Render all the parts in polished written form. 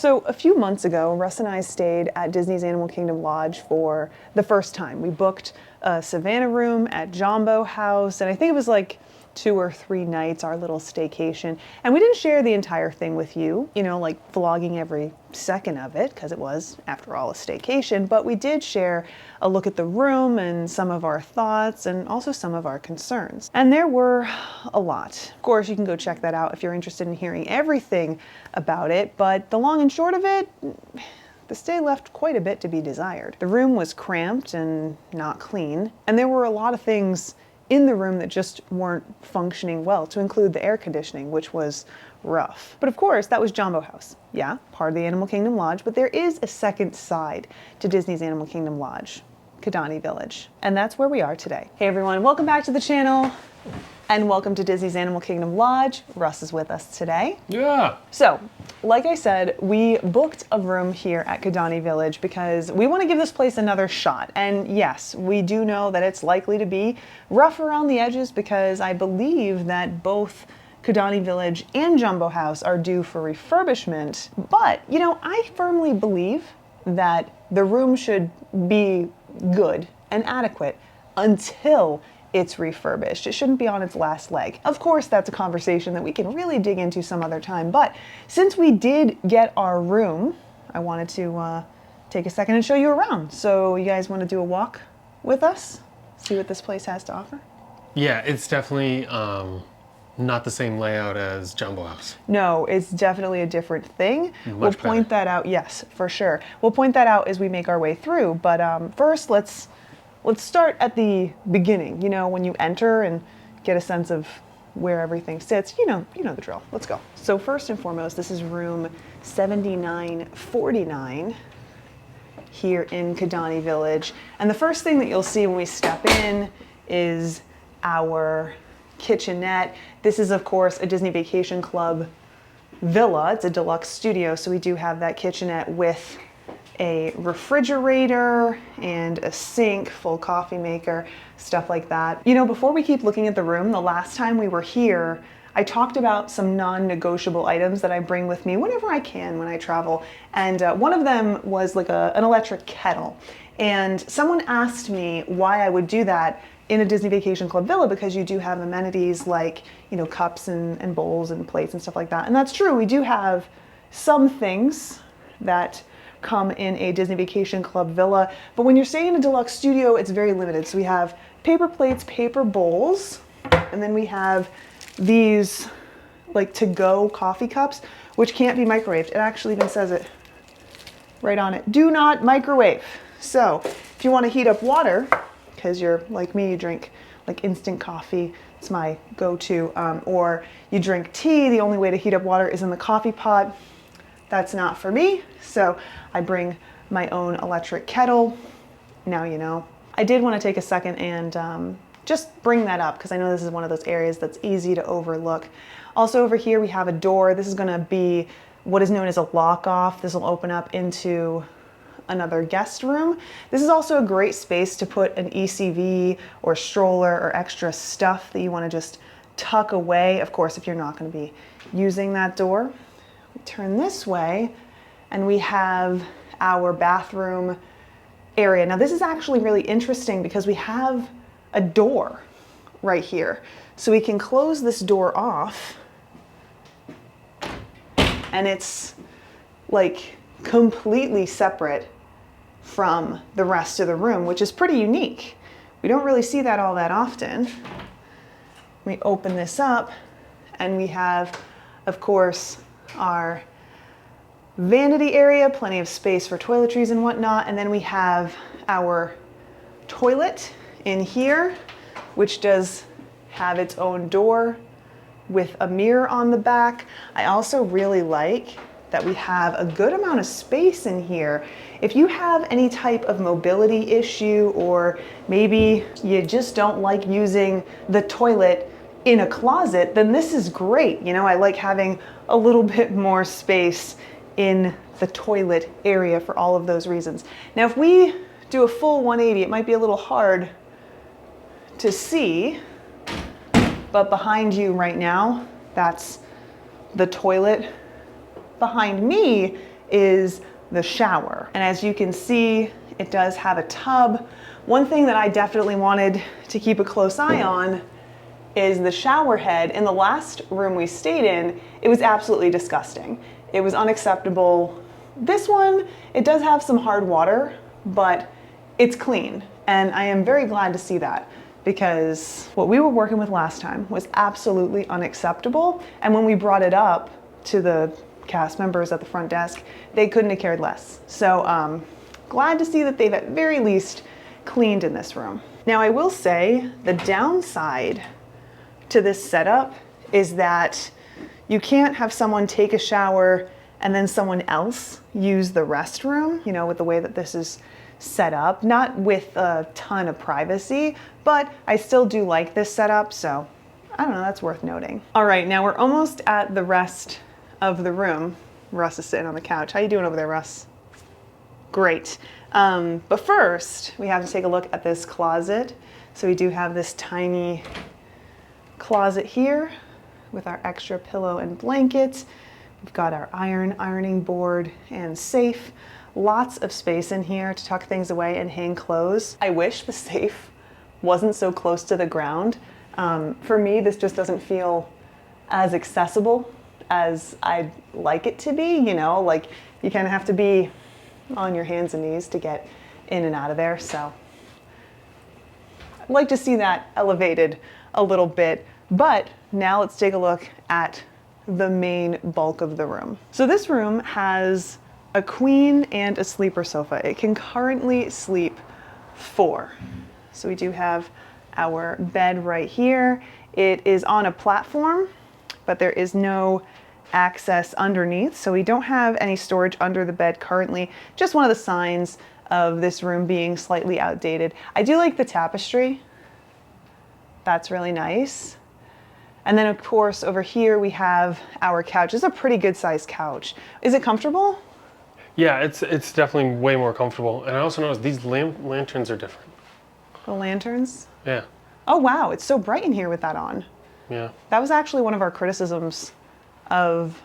So a few months ago, Russ and I stayed at Disney's Animal Kingdom Lodge for the first time. We booked a Savannah room at Jambo House, and I think it was like 2 or 3 nights, our little staycation. And we didn't share the entire thing with you, you know, like vlogging every second of it, because it was, after all, a staycation, but we did share a look at the room and some of our thoughts and also some of our concerns. And there were a lot. Of course, you can go check that out if you're interested in hearing everything about it, but the long and short of it, the stay left quite a bit to be desired. The room was cramped and not clean, and there were a lot of things in the room that just weren't functioning well, to include the air conditioning, which was rough. But of course, that was Jambo House. Yeah, part of the Animal Kingdom Lodge, but there is a second side to Disney's Animal Kingdom Lodge, Kadani Village. And that's where we are today. Hey everyone, welcome back to the channel. And welcome to Disney's Animal Kingdom Lodge. Russ is with us today. Yeah. So, like I said, we booked a room here at Kadani Village because we want to give this place another shot. And yes, we do know that it's likely to be rough around the edges because I believe that both Kadani Village and Jambo House are due for refurbishment. But, you know, I firmly believe that the room should be good and adequate until it's refurbished. It shouldn't be on its last leg. Of course, that's a conversation that we can really dig into some other time, but since we did get our room, I wanted to take a second and show you around. So you guys want to do a walk with us? See what this place has to offer? Yeah, it's definitely not the same layout as Jambo House. No, it's definitely a different thing. We'll point that out, yes, for sure. We'll point that out as we make our way through, but first let's start at the beginning, you know, when you enter and get a sense of where everything sits. You know the drill. Let's go. So first and foremost, this is room 7949 here in Kadani Village. And the first thing that you'll see when we step in is our kitchenette. This is, of course, a Disney Vacation Club villa. It's a deluxe studio, so we do have that kitchenette with a refrigerator and a sink, full coffee maker, stuff like that. You know, before we keep looking at the room, the last time we were here, I talked about some non-negotiable items that I bring with me whenever I can when I travel. And one of them was like an electric kettle. And someone asked me why I would do that in a Disney Vacation Club villa, because you do have amenities like, you know, cups and bowls and plates and stuff like that. And that's true. We do have some things that come in a Disney Vacation Club villa, but when you're staying in a deluxe studio, it's very limited. So we have paper plates, paper bowls, and then we have these like to-go coffee cups, which can't be microwaved. It actually even says it right on it. Do not microwave. So if you want to heat up water, because you're like me, you drink like instant coffee, it's my go-to, or you drink tea, the only way to heat up water is in the coffee pot. That's not for me, so I bring my own electric kettle. Now you know. I did want to take a second and just bring that up because I know this is one of those areas that's easy to overlook. Also over here we have a door. This is going to be what is known as a lock-off. This will open up into another guest room. This is also a great space to put an ECV or stroller or extra stuff that you want to just tuck away. Of course, if you're not going to be using that door. Turn this way and we have our bathroom area. Now this is actually really interesting because we have a door right here. So we can close this door off and it's like completely separate from the rest of the room, which is pretty unique. We don't really see that all that often. We open this up and we have, of course, our vanity area, plenty of space for toiletries and whatnot. And then we have our toilet in here, which does have its own door with a mirror on the back. I also really like that we have a good amount of space in here. If you have any type of mobility issue, or maybe you just don't like using the toilet in a closet, then this is great. You know, I like having a little bit more space in the toilet area for all of those reasons. Now, if we do a full 180, it might be a little hard to see, but behind you right now, that's the toilet. Behind me is the shower. And as you can see, it does have a tub. One thing that I definitely wanted to keep a close eye on is the shower head. In the last room we stayed in, it was absolutely disgusting. It was unacceptable. This one, it does have some hard water, but it's clean. And I am very glad to see that, because what we were working with last time was absolutely unacceptable. And when we brought it up to the cast members at the front desk, they couldn't have cared less. So glad to see that they've at very least cleaned in this room. Now I will say the downside to this setup is that you can't have someone take a shower and then someone else use the restroom, you know, with the way that this is set up. Not with a ton of privacy, but I still do like this setup, so I don't know, that's worth noting. All right, now we're almost at the rest of the room. Russ is sitting on the couch. How you doing over there, Russ? Great. But first, we have to take a look at this closet. So we do have this tiny closet here with our extra pillow and blanket. We've got our ironing board and safe. Lots of space in here to tuck things away and hang clothes. I wish the safe wasn't so close to the ground. For me, this just doesn't feel as accessible as I'd like it to be, you know, like you kind of have to be on your hands and knees to get in and out of there. So I'd like to see that elevated a little bit, but now let's take a look at the main bulk of the room. So this room has a queen and a sleeper sofa. It can currently sleep 4. So we do have our bed right here. It is on a platform, but there is no access underneath. So we don't have any storage under the bed currently. Just one of the signs of this room being slightly outdated. I do like the tapestry. That's really nice. And then of course over here we have our couch. It's a pretty good sized couch. Is it comfortable? Yeah, it's definitely way more comfortable. And I also noticed these lanterns are different. The lanterns? Yeah. Oh wow, it's so bright in here with that on. Yeah. That was actually one of our criticisms of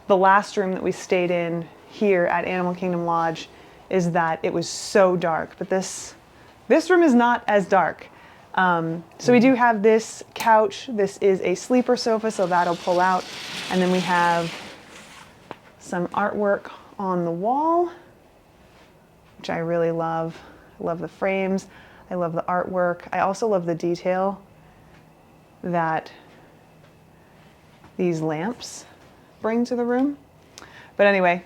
the last room that we stayed in here at Animal Kingdom Lodge, is that it was so dark. But this room is not as dark. So we do have this couch. This is a sleeper sofa, so that'll pull out. And then we have some artwork on the wall, which I really love. I love the frames. I love the artwork. I also love the detail that these lamps bring to the room. But anyway,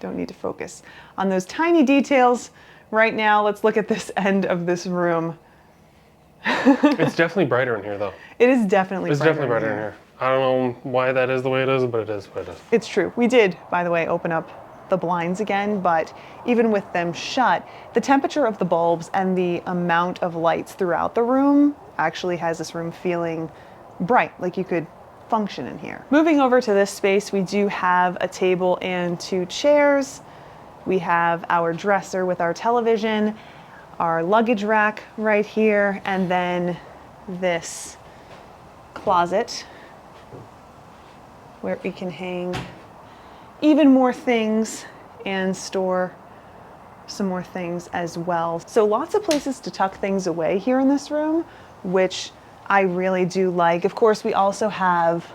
don't need to focus on those tiny details right now. Let's look at this end of this room. It's definitely brighter in here though. It is definitely It's definitely brighter in here. I don't know why that is the way it is, but it is what it is. It's true. We did, by the way, open up the blinds again, but even with them shut, the temperature of the bulbs and the amount of lights throughout the room actually has this room feeling bright, like you could function in here. Moving over to this space, we do have a table and 2 chairs. We have our dresser with our television, our luggage rack right here, and then this closet where we can hang even more things and store some more things as well. So lots of places to tuck things away here in this room, which I really do like. Of course, we also have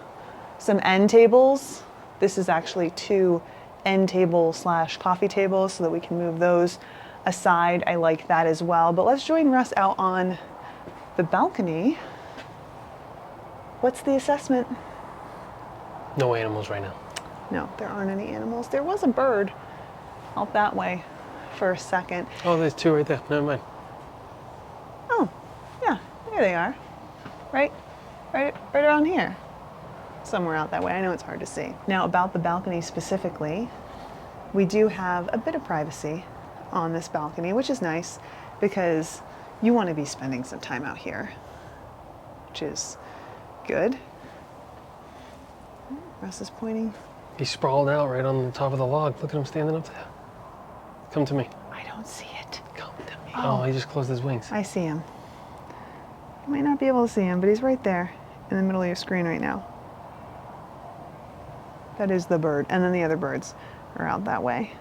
some end tables. This is actually 2 end table / coffee tables so that we can move those aside. I like that as well. But let's join Russ out on the balcony. What's the assessment? No animals right now. No, there aren't any animals. There was a bird out that way for a second. Oh, there's 2 right there. Never mind. Oh, yeah, there they are. Right around here. Somewhere out that way. I know it's hard to see. Now about the balcony specifically, we do have a bit of privacy on this balcony, which is nice because you want to be spending some time out here, which is good. Russ is pointing. He's sprawled out right on the top of the log. Look at him standing up there. Come to me. I don't see it. Come to me. Oh, he just closed his wings. I see him. You might not be able to see him, but he's right there in the middle of your screen right now. That is the bird. And then the other birds are out that way.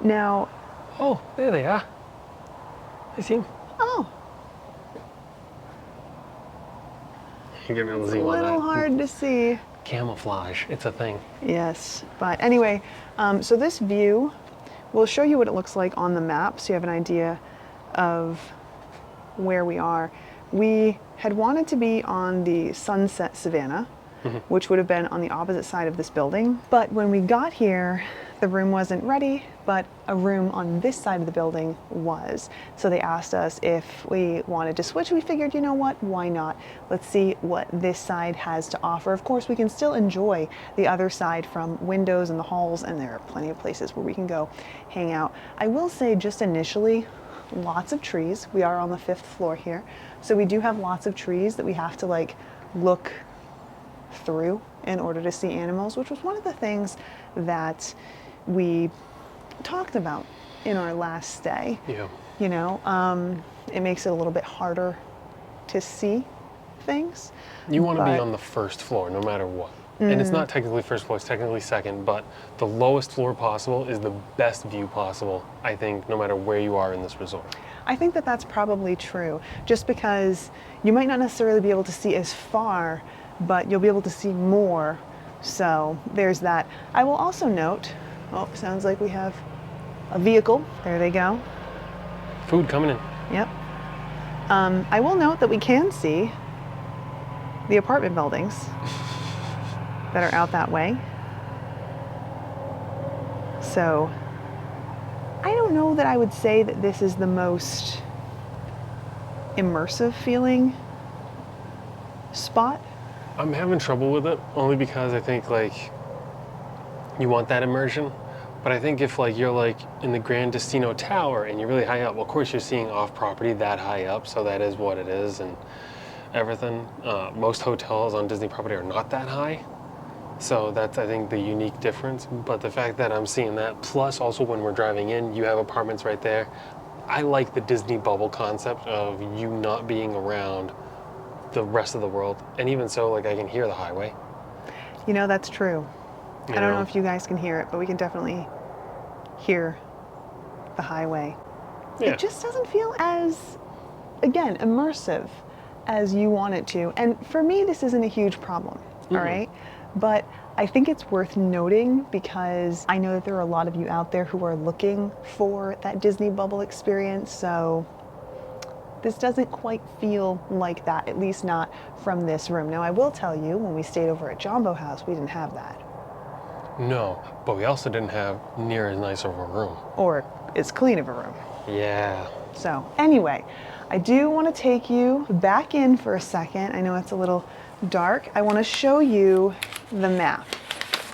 Now, Oh, there they are. I see them. oh, You get me on the it's zoom a on that. little hard to see. Camouflage, it's a thing. Yes, but anyway, so this view, we'll show you what it looks like on the map so you have an idea of where we are. We had wanted to be on the sunset Savannah, which would have been on the opposite side of this building. But when we got here, the room wasn't ready, but a room on this side of the building was. So they asked us if we wanted to switch. We figured, you know what, why not? Let's see what this side has to offer. Of course, we can still enjoy the other side from windows and the halls, and there are plenty of places where we can go hang out. I will say just initially, lots of trees. We are on the 5th floor here. So we do have lots of trees that we have to like look through in order to see animals, which was one of the things that we talked about in our last stay. Yeah. You know, it makes it a little bit harder to see things. You want to be but- on the 1st floor no matter what. And it's not technically 1st floor, it's technically 2nd, but the lowest floor possible is the best view possible, I think, no matter where you are in this resort. I think that that's probably true, just because you might not necessarily be able to see as far, but you'll be able to see more. So there's that. I will also note, oh, sounds like we have a vehicle. There they go. Food coming in. Yep. I will note that we can see the apartment buildings that are out that way. So I don't know that I would say that this is the most immersive feeling spot. I'm having trouble with it only because I think like you want that immersion. But I think if like you're like in the Grand Destino Tower and you're really high up, well, of course you're seeing off property that high up, so that is what it is and everything. Most hotels on Disney property are not that high. So that's, I think, the unique difference. But the fact that I'm seeing that, plus also when we're driving in, you have apartments right there. I like the Disney bubble concept of you not being around the rest of the world. And even so, like I can hear the highway. You know, that's true. You I don't know know? if you guys can hear it, but we can definitely hear the highway. Yeah. It just doesn't feel as, again, immersive as you want it to. And for me, this isn't a huge problem, all right? But I think it's worth noting because I know that there are a lot of you out there who are looking for that Disney bubble experience. So this doesn't quite feel like that, at least not from this room. Now, I will tell you, when we stayed over at Jambo House, we didn't have that. No, but we also didn't have near as nice of a room. Or as clean of a room. Yeah. So anyway, I do want to take you back in for a second. I know it's a little dark. I want to show you the map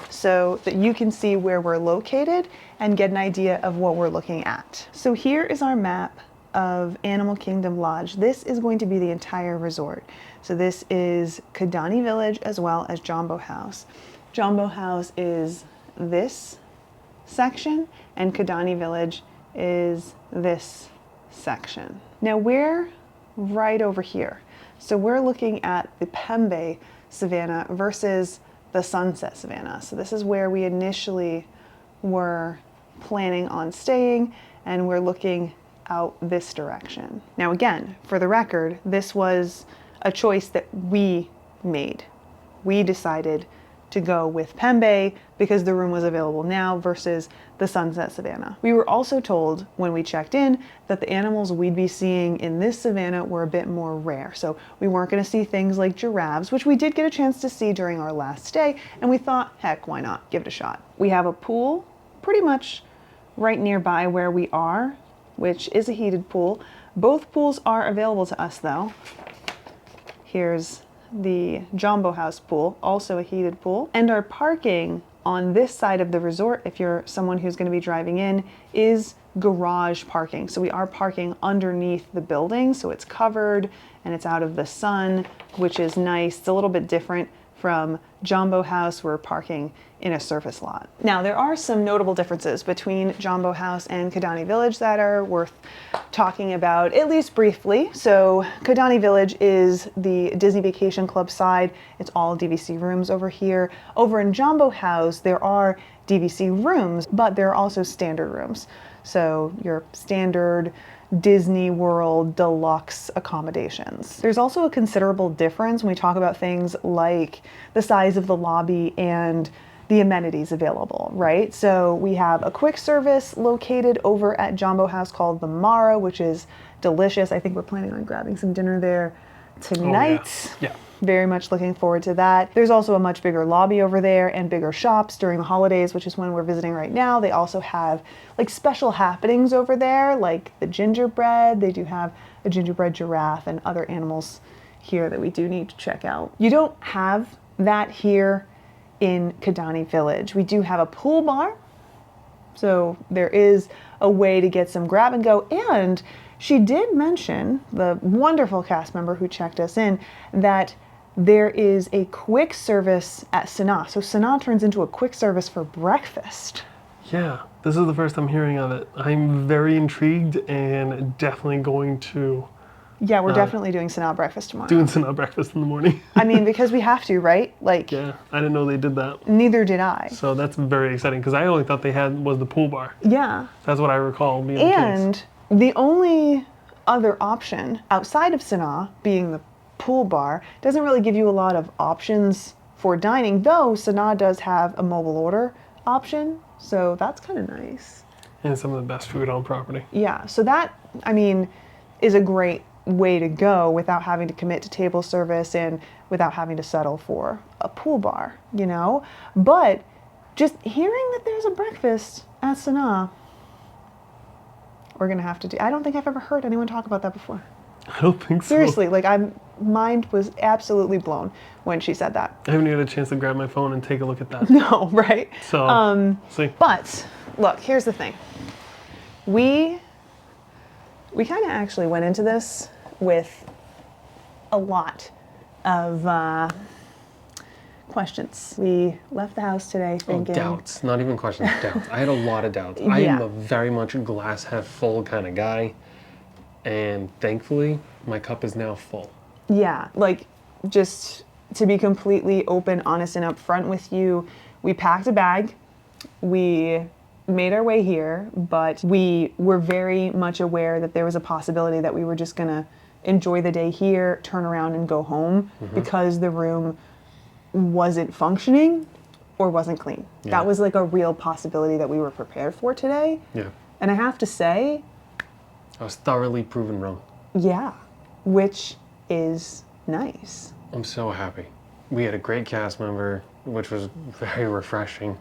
so that you can see where we're located and get an idea of what we're looking at. So here is our map of Animal Kingdom Lodge. This is going to be the entire resort. So this is Kidani Village as well as Jambo House. Jambo House is this section and Kidani Village is this section. Now we're right over here. So we're looking at the Pembe Savannah versus the Sunset Savannah. So this is where we initially were planning on staying, and we're looking out this direction. Now again, for the record, this was a choice that we made. We decided to go with Pembe because the room was available now versus the Sunset Savannah. We were also told when we checked in that the animals we'd be seeing in this savannah were a bit more rare. So we weren't going to see things like giraffes, which we did get a chance to see during our last stay, and we thought, heck, why not? Give it a shot. We have a pool pretty much right nearby where we are, which is a heated pool. Both pools are available to us though. Here's the Jambo House pool, also a heated pool. And our parking on this side of the resort, if you're someone who's going to be driving in, is garage parking. So we are parking underneath the building, so it's covered and it's out of the sun, which is nice. It's a little bit different from Jambo House, we're parking in a surface lot. Now, there are some notable differences between Jambo House and Kidani Village that are worth talking about, at least briefly. So Kidani Village is the Disney Vacation Club side. It's all DVC rooms over here. Over in Jambo House, there are DVC rooms, but there are also standard rooms. So your standard Disney World deluxe accommodations. There's also a considerable difference when we talk about things like the size of the lobby and the amenities available, right? So we have a quick service located over at Jambo House called the Mara, which is delicious. I think we're planning on grabbing some dinner there tonight. Oh, yeah. Very much looking forward to that. There's also a much bigger lobby over there and bigger shops during the holidays, which is when we're visiting right now. They also have like special happenings over there, like the gingerbread. They do have a gingerbread giraffe and other animals here that we do need to check out. You don't have that here in Kidani Village. We do have a pool bar, so there is a way to get some grab and go. And she did mention, the wonderful cast member who checked us in, that there is a quick service at Sanaa. So Sanaa turns into a quick service for breakfast. Yeah, this is the first I'm hearing of it. I'm very intrigued and definitely going to... Yeah, we're definitely doing Sanaa breakfast tomorrow. Doing Sanaa breakfast in the morning. I mean, because we have to, right? Like, Yeah, I didn't know they did that. neither did I. So that's very exciting because I only thought they had was the pool bar. Yeah. That's what I recall being the case. And the only other option outside of Sanaa being the pool bar doesn't really give you a lot of options for dining, though Sanaa does have a mobile order option, so that's kind of nice. And some of the best food on property. Yeah, so that, I mean, is a great way to go without having to commit to table service and without having to settle for a pool bar, you know? But just hearing that there's a breakfast at Sanaa, we're gonna have to do. I don't think I've ever heard anyone talk about that before. I don't think so. Seriously, like mind was absolutely blown when she said that. I haven't even had a chance to grab my phone and take a look at that. No, right? So, see. But look, here's the thing. We kind of actually went into this with a lot of questions. We left the house today thinking... Doubts, not even questions, doubts. I had a lot of doubts. I am a very much glass half full kind of guy, and thankfully, my cup is now full. Yeah, like, just to be completely open, honest, and upfront with you, we packed a bag, we made our way here, but we were very much aware that there was a possibility that we were just gonna enjoy the day here, turn around and go home because the room wasn't functioning or wasn't clean. Yeah. That was like a real possibility that we were prepared for today. Yeah. And I have to say, I was thoroughly proven wrong. yeah, which is nice. I'm so happy. We had a great cast member, which was very refreshing.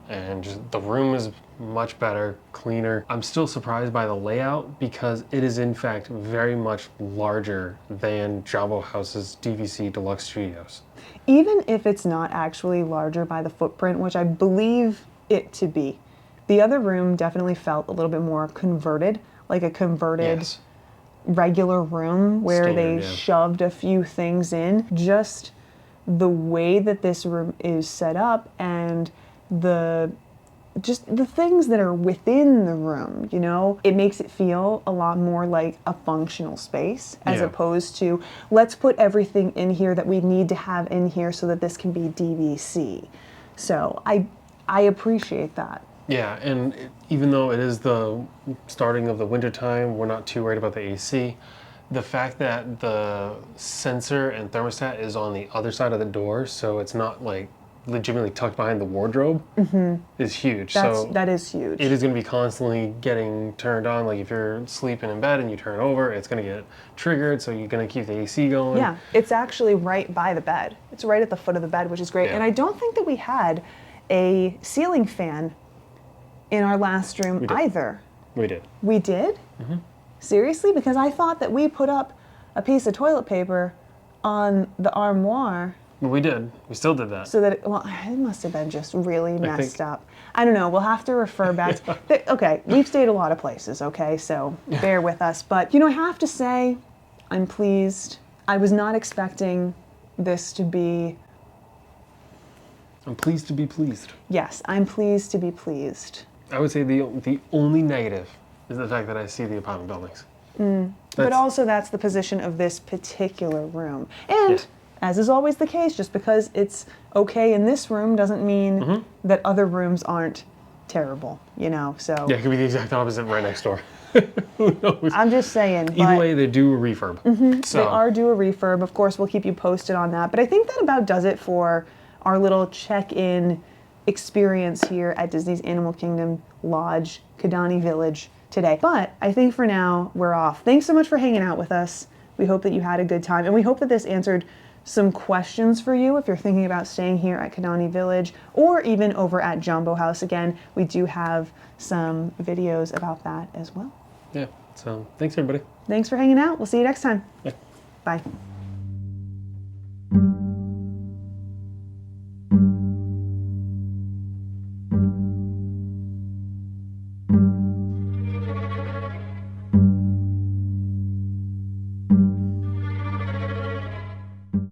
And just the room is much better, cleaner. I'm still surprised by the layout because it is in fact very much larger than Jambo House's DVC Deluxe Studios. Even if it's not actually larger by the footprint, which I believe it to be, the other room definitely felt a little bit more converted, like a converted Yes. regular room where Standard, they yeah. shoved a few things in. Just the way that this room is set up and the things that are within the room, you know, it makes it feel a lot more like a functional space as Yeah. opposed to let's put everything in here that we need to have in here so that this can be DVC. So I appreciate that. Yeah, and even though it is the starting of the winter time, we're not too worried about the AC. The fact that the sensor and thermostat is on the other side of the door, so it's not like legitimately tucked behind the wardrobe, is huge. That is huge. It is going to be constantly getting turned on. Like if you're sleeping in bed and you turn over, it's going to get triggered, so you're going to keep the AC going. Yeah, it's actually right by the bed. It's right at the foot of the bed, which is great. Yeah. And I don't think that we had a ceiling fan in our last room either. We did. We did? Seriously? Because I thought that we put up a piece of toilet paper on the armoire. We did. We still did that. So that, it must have been just really messed think- up. I don't know. We'll have to refer back. Okay, we've stayed a lot of places, okay? So bear with us. But, you know, I have to say, I'm pleased. I was not expecting this to be... I'm pleased to be pleased. Yes, I'm pleased to be pleased. I would say the only negative is the fact that I see the apartment buildings. But also that's the position of this particular room. And as is always the case, just because it's okay in this room doesn't mean that other rooms aren't terrible, you know, so. Yeah, it could be the exact opposite right next door. Who knows? I'm just saying. Either way, they do a refurb. So. They are due a refurb. Of course, we'll keep you posted on that. But I think that about does it for our little check-in experience here at Disney's Animal Kingdom Lodge, Kidani Village today. But I think for now, we're off. Thanks so much for hanging out with us. We hope that you had a good time. And we hope that this answered some questions for you if you're thinking about staying here at Kidani Village or even over at Jambo House. Again, we do have some videos about that as well. Yeah, so thanks everybody. Thanks for hanging out. We'll see you next time. Yeah. Bye.